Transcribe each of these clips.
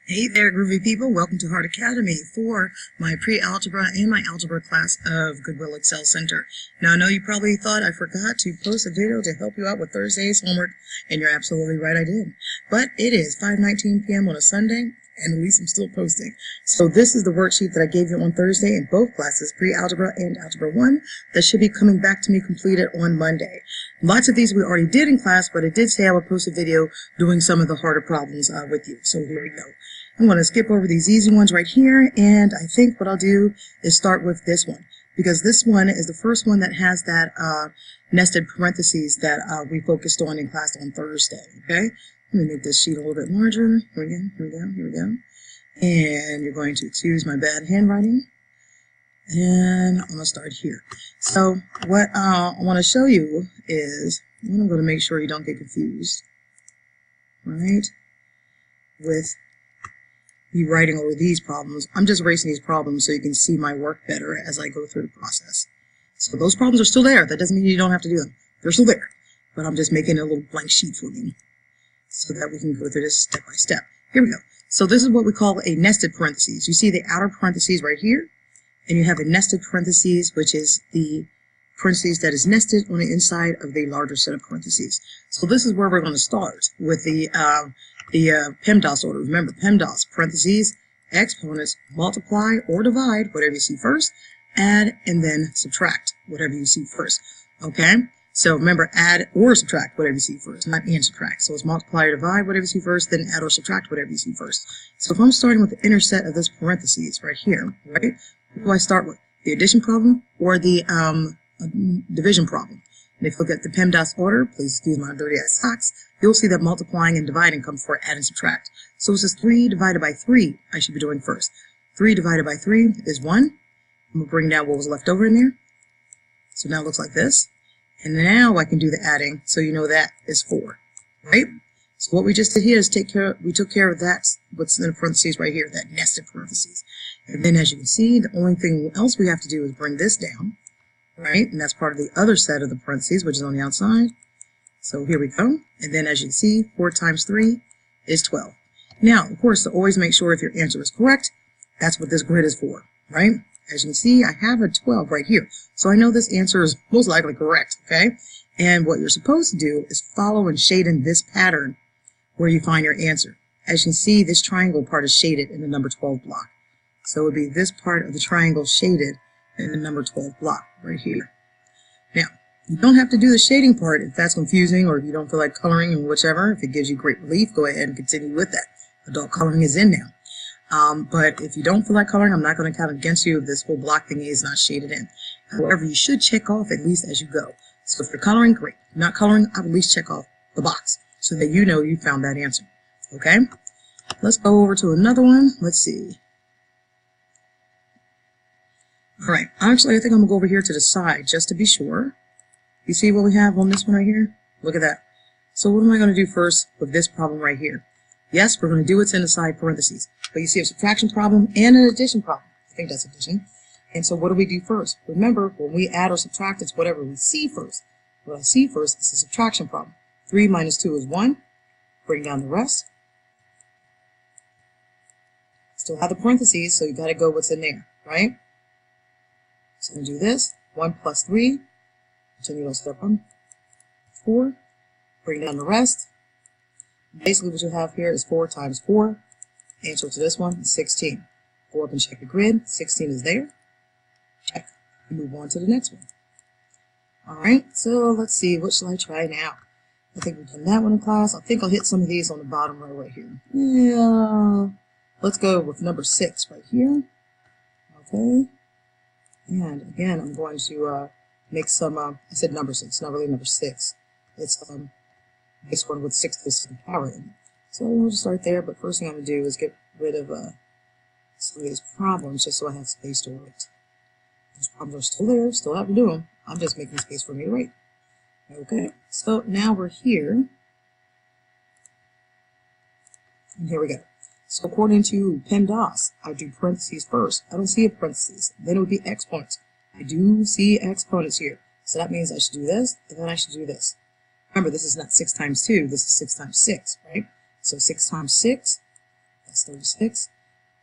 Hey there, groovy people. Welcome to Heart Academy for my pre-algebra and my algebra class of Goodwill Excel Center. Now, I know you probably thought I forgot to post a video to help you out with Thursday's homework, and you're absolutely right, I did. But it is 5:19 p.m. on a Sunday, and at least I'm still posting. So this is the worksheet that I gave you on Thursday in both classes, pre-algebra and algebra 1, that should be coming back to me completed on Monday. Lots of these we already did in class, but I did say I would post a video doing some of the harder problems with you. So here we go. I'm going to skip over these easy ones right here, and I think what I'll do is start with this one, because this one is the first one that has that nested parentheses that we focused on in class on Thursday, okay? Let me make this sheet a little bit larger. Here we go, here we go, here we go. And you're going to excuse my bad handwriting. And I'm going to start here. So what I want to show you is, I'm going to make sure you don't get confused, right, with me writing over these problems. I'm just erasing these problems so you can see my work better as I go through the process. So those problems are still there. That doesn't mean you don't have to do them. They're still there. But I'm just making a little blank sheet for you so that we can go through this step by step. Here we go. So this is what we call a nested parentheses. You see the outer parentheses right here, and you have a nested parentheses, which is the parentheses that is nested on the inside of the larger set of parentheses. So this is where we're going to start with the PEMDAS order. Remember, PEMDAS, parentheses, exponents, multiply or divide, whatever you see first, add, and then subtract, whatever you see first. Okay? So remember, add or subtract, whatever you see first, not and subtract. So it's multiply or divide, whatever you see first, then add or subtract, whatever you see first. So if I'm starting with the inner set of this parentheses right here, right, what do I start with? The addition problem or the division problem? And if you look at the PEMDAS order, please excuse my dirty ass socks, you'll see that multiplying and dividing come before add and subtract. So it says 3 divided by 3 I should be doing first. 3 divided by 3 is 1. I'm going to bring down what was left over in there. So now it looks like this. And now I can do the adding, so you know that is 4, right? So what we just did here is we took care of that, what's in the parentheses right here, that nested parentheses. And then as you can see, the only thing else we have to do is bring this down, right? And that's part of the other set of the parentheses, which is on the outside. So here we go. And then as you can see, 4 times 3 is 12. Now, of course, to always make sure if your answer is correct, that's what this grid is for, right? As you can see, I have a 12 right here. So I know this answer is most likely correct, okay? And what you're supposed to do is follow and shade in this pattern where you find your answer. As you can see, this triangle part is shaded in the number 12 block. So it would be this part of the triangle shaded in the number 12 block right here. Now, you don't have to do the shading part if that's confusing or if you don't feel like coloring or whichever. If it gives you great relief, go ahead and continue with that. Adult coloring is in now. But if you don't feel like coloring, I'm not going to count against you if this whole block thing is not shaded in. However, you should check off at least as you go. So if you're coloring, great. If you're not coloring, I would at least check off the box so that you know you found that answer. Okay? Let's go over to another one. Let's see. All right. Actually, I think I'm going to go over here to the side just to be sure. You see what we have on this one right here? Look at that. So what am I going to do first with this problem right here? Yes, we're going to do what's in the side parentheses. But you see a subtraction problem and an addition problem. I think that's addition. And so what do we do first? Remember, when we add or subtract, it's whatever we see first. What I see first is a subtraction problem. 3 minus 2 is 1. Bring down the rest. Still have the parentheses, so you got to go what's in there, right? So I'm going to do this. 1 plus 3. Continue on step 1. 4. Bring down the rest. Basically what you have here is 4 times 4. Answer to this one is 16. Go up and check the grid. 16 is there. Check. Move on to the next one. Alright, so let's see. What shall I try now? I think we've done that one in class. I think I'll hit some of these on the bottom row right here. Yeah. Let's go with number 6 right here. Okay. And again, I'm going to make some, I said number 6, not really number 6. It's this one with 6 to the 2nd power in it. So we'll just start there, but first thing I'm going to do is get rid of some of these problems just so I have space to write. Those problems are still there, still have to do them. I'm just making space for me to write. Okay, so now we're here. And here we go. So according to PEMDAS, I do parentheses first. I don't see a parentheses. Then it would be exponents. I do see exponents here. So that means I should do this, and then I should do this. Remember, this is not 6 times 2. This is 6 times 6, right? So 6 times 6, That's 36.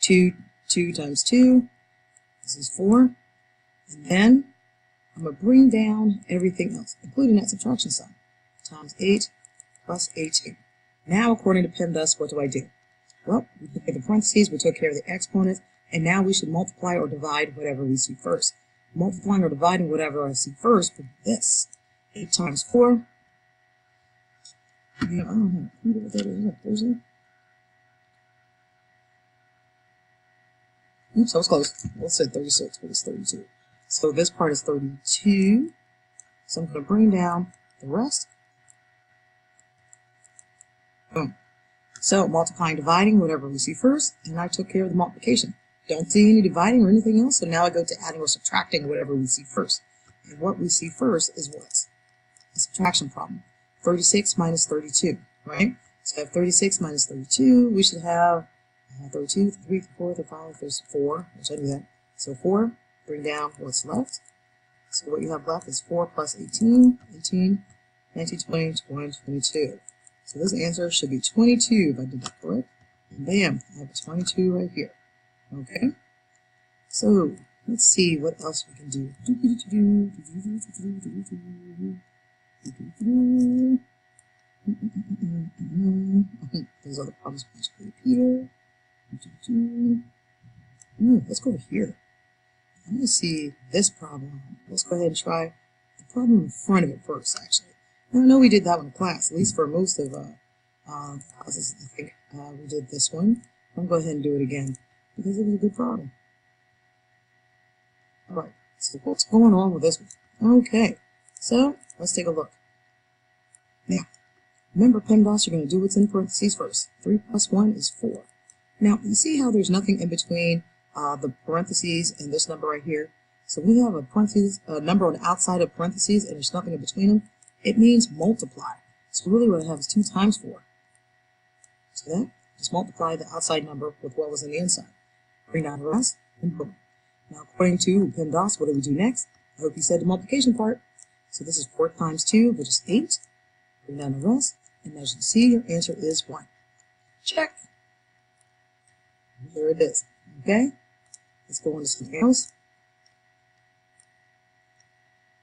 2 times 2, this is 4. And then I'm going to bring down everything else, including that subtraction sign, times 8 plus 18. Now, according to PEMDAS, what do? Well, we took care of the parentheses, we took care of the exponents, and now we should multiply or divide whatever we see first. Multiplying or dividing whatever I see first would be this. 8 times 4. Yeah, I don't know what that is. Oops, I was close. Let's say 36, but it's 32. So this part is 32. So I'm going to bring down the rest. Boom. So multiplying, dividing, whatever we see first, and I took care of the multiplication. Don't see any dividing or anything else, so now I go to adding or subtracting whatever we see first. And what we see first is what? A subtraction problem. 36 minus 32, right? So I have 36 minus 32. We should have 32, 33, 34, 35, there's 4, which I do that. So 4, bring down what's left. So what you have left is 4 plus 18, 18, 19, 20, 21, 22. So this answer should be 22 if I did that correct. And bam, I have a 22 right here. Okay? So let's see what else we can do. Those are the problems magically appear. Let's go over here. I'm going to see this problem. Let's go ahead and try the problem in front of it first, actually. Now, I know we did that one in class, at least for most of classes. I think we did this one. I'm going to go ahead and do it again because it was a good problem. All right, so what's going on with this one? Okay, so let's take a look. Now, remember PEMDAS, you're going to do what's in parentheses first. 3 plus 1 is 4. Now, you see how there's nothing in between the parentheses and this number right here? So we have a parentheses, a number on the outside of parentheses, and there's nothing in between them. It means multiply. So really what I have is 2 times 4. See that? Just multiply the outside number with what was in the inside. Bring down the rest, and boom. Now, according to PEMDAS, what do we do next? I hope you said the multiplication part. So this is 4 times 2, which is 8. Bring down the rest, and as you can see, your answer is 1. Check. There it is. Okay? Let's go on to something else.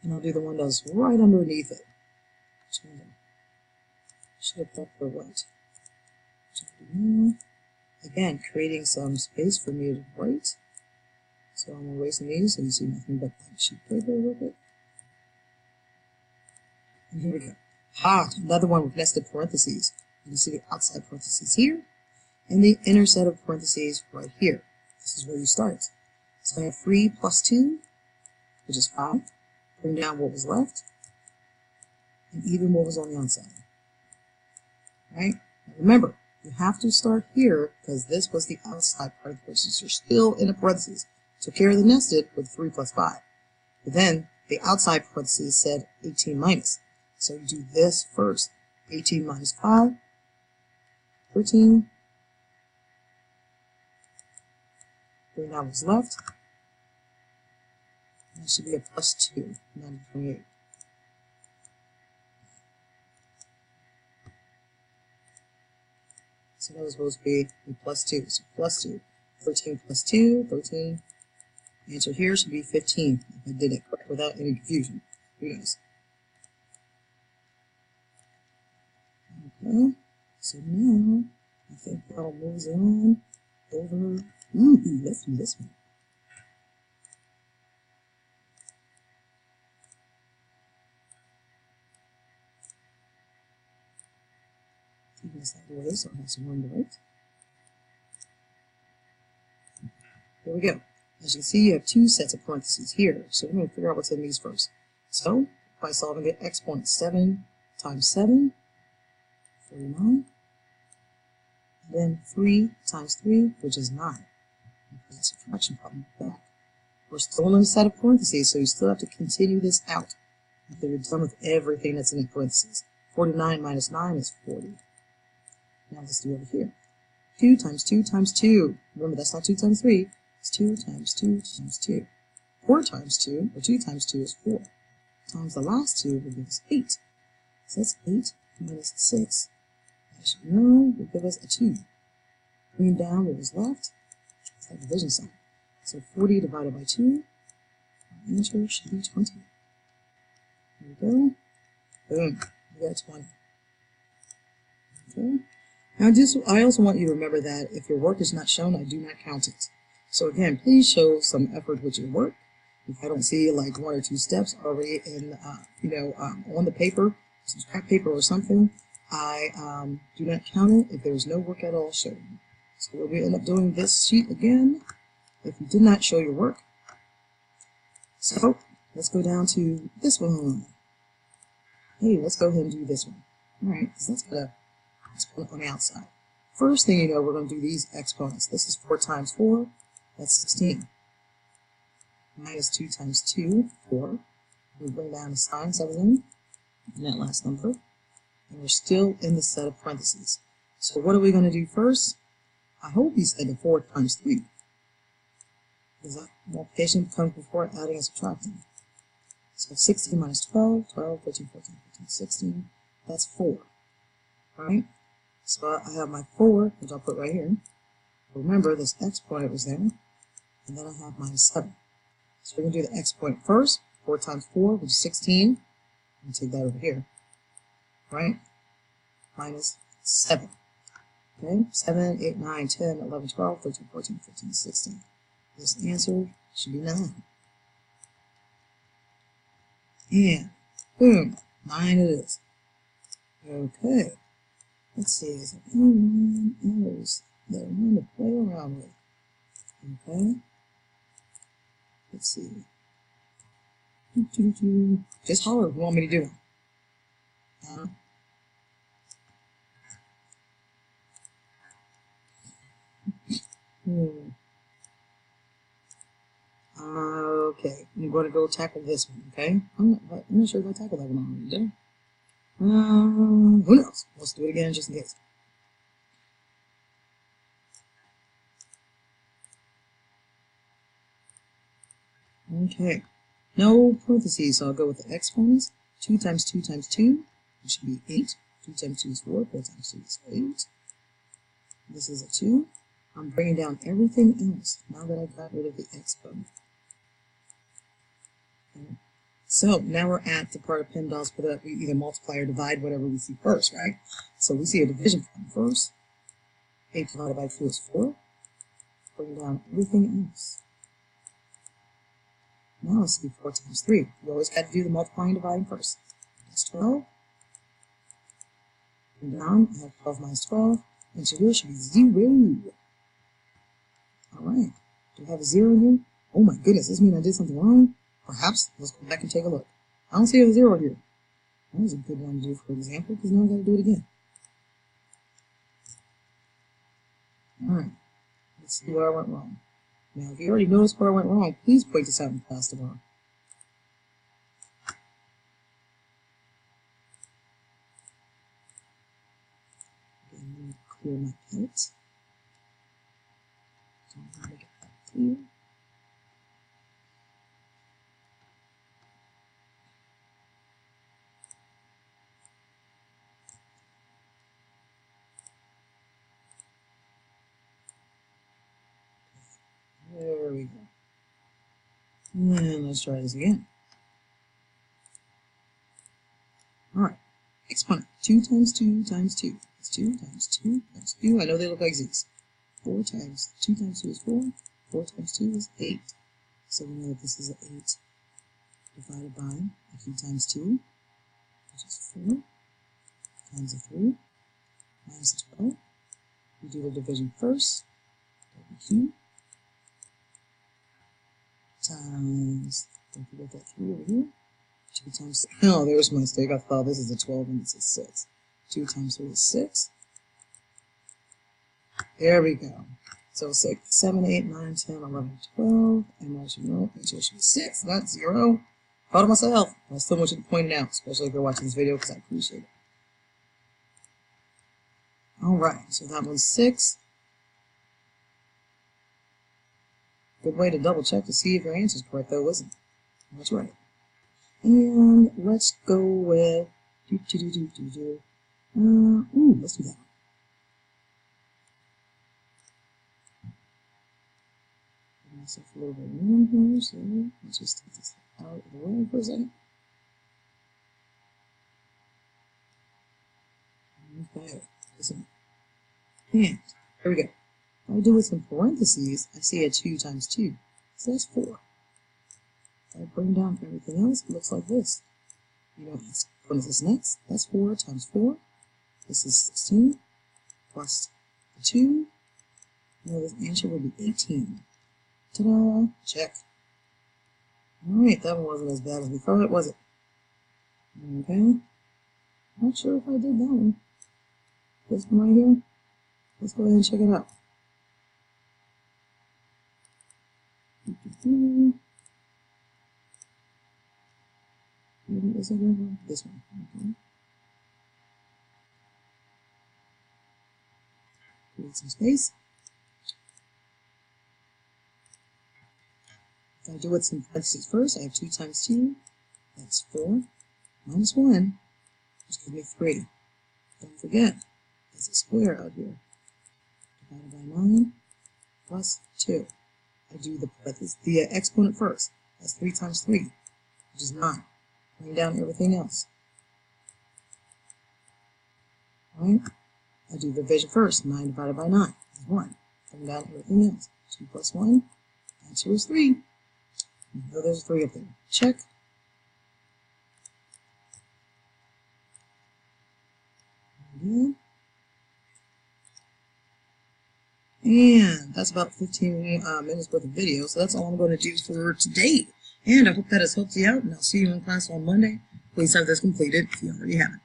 And I'll do the one that's right underneath it. Should have thought for what? Again, creating some space for me to write. So I'm erasing these so you see nothing but that sheet paper real quick. And here we go. Another one with nested parentheses. You can see the outside parentheses here and the inner set of parentheses right here. This is where you start. So I have 3 plus 2, which is 5. Bring down what was left, and even what was on the outside. Right? Now remember, you have to start here because this was the outside part of the parentheses. You're still in a parentheses. Took care of the nested with 3 plus 5. But then the outside parentheses said 18 minus. So you do this first. 18 minus 5, 13. Bring down what's left. That should be a plus 2, 928. So that was supposed to be a plus 2. So plus 2. 13 plus 2, 13. The answer here should be 15. If I did it correct without any confusion. Here goes. Okay. So now, I think I'll move on over. Let's do this one. Taking this out of the way so I have some room to write. There we go. As you can see, you have 2 sets of parentheses here. So we're going to figure out what's in these first. So, by solving it, exponent 7 times 7, 49. Then 3 times 3, which is 9. That's a fraction problem back. We're still in a set of parentheses, so you still have to continue this out after you're done with everything that's in the parentheses. 49 minus 9 is 40. Now let's do over here. 2 times 2 times 2. Remember, that's not 2 times 3. It's 2 times 2 times 2. 4 times 2, or 2 times 2 is 4. Times the last 2 will give us 8. So that's 8 minus 6. As you know, will give us a 2. Bring down what was left. It's that division sign. So 40 divided by 2, our answer should be 20. There we go. Boom. We got 20. Okay. Now I also want you to remember that if your work is not shown, I do not count it. So again, please show some effort with your work. If I don't see like 1 or 2 steps already in, on the paper, some scrap paper or something, I do not count it if there's no work at all shown. So we'll end up doing this sheet again if you did not show your work. So let's go down to this one. Hey, let's go ahead and do this one. All right, so let's put a exponent on the outside. First thing you know, we're going to do these exponents. This is 4 times 4, that's 16. Minus 2 times 2, 4. We bring down the signs everything in that last number. And we're still in the set of parentheses. So what are we going to do first? I hope you said the 4 times 3. Because that multiplication comes before adding and subtracting. So 16 minus 12, 12, 13, 14, 15, 16. That's 4. Right? So I have my 4, which I'll put right here. Remember, this exponent was there. And then I have my 7. So we're going to do the exponent first. 4 times 4, which is 16. And take that over here. Right? Minus 7. Okay? 7, 8, 9, 10, 11, 12, 13, 14, 15, 16. This answer should be 9. And boom, 9 it is. Okay. Let's see, is there anyone else that I want to play around with? Okay. Let's see. Just holler if you want me to do it. Okay, I'm going to go tackle this one, okay? I'm not sure if I tackled that one already, did I? Who knows? Let's do it again just in case. Okay, no parentheses, so I'll go with the exponents. 2 times 2 times 2, which should be 8. 2 times 2 is 4, 4 times 2 is 8. This is a 2. I'm bringing down everything else now that I've got rid of the exponent. Okay. So now we're at the part of PEMDAS where we either multiply or divide whatever we see first, right? So we see a division problem first. 8 divided by 2 is 4. Bring down everything else. Now let's see 4 times 3. You always got to do the multiplying and dividing first. That's 12. Bring down, I have 12 minus 12. And so here should be 0. Alright. Do I have a 0 in here? Oh my goodness, this means I did something wrong? Perhaps. Let's go back and take a look. I don't see a 0 here. That was a good one to do for example, because now I've got to do it again. Alright. Let's see where I went wrong. Now, if you already noticed where I went wrong, please point this out in class tomorrow. Okay, I'm going to clear my palette. So I'm going to get that clear. There we go. And let's try this again. Alright. Exponent. 2 times 2 times 2. It's 2 times 2 times 2. I know they look like Z's. 4 times 2 times 2 is 4. 4 times 2 is 8. So we know that this is an 8 divided by a 2 times 2, which is 4, times a 3, minus a 12. We do the division first. W2 times, don't forget that 3 over here, 2 times, oh, there's my mistake, I thought this is a 12 and this is 6. 2 times 3 is 6. There we go. So 6, 7, 8, 9, 10, 11, 12, and I should know, it should be 6, not 0. Proud of myself. I still want you to point it out, especially if you're watching this video, because I appreciate it. Alright, so that was 6. Good way to double check to see if your answer is correct, though, isn't it? That's right. And let's go with let's do that. myself a little bit of room here, so let's just take this out of the way for a second. Okay, and there we go. If I do with some parentheses, I see a 2 times 2, so that's 4. If I bring down everything else, it looks like this. You know, what is this next? That's 4 times 4. This is 16 plus 2. Now this answer would be 18. Ta-da! Check. Alright, that one wasn't as bad as we thought it, was it? Okay. Not sure if I did that one. This one right here. Let's go ahead and check it out. Is it over? This one. Okay. Create some space. If I do it some parentheses first, I have 2 times 2. That's 4 minus 1, which gives me 3. Don't forget, there's a square out here. Divided by 9 plus 2. I do the exponent first. That's 3 times 3, which is 9. Bring down everything else. Alright? I do the division first. 9 divided by 9 is 1. Bring down everything else. 2 plus 1. Answer is 3. So there's 3 up there. Check. Again. And that's about 15 minutes worth of video. So that's all I'm going to do for today. And I hope that has helped you out. And I'll see you in class on Monday. Please have this completed if you already haven't.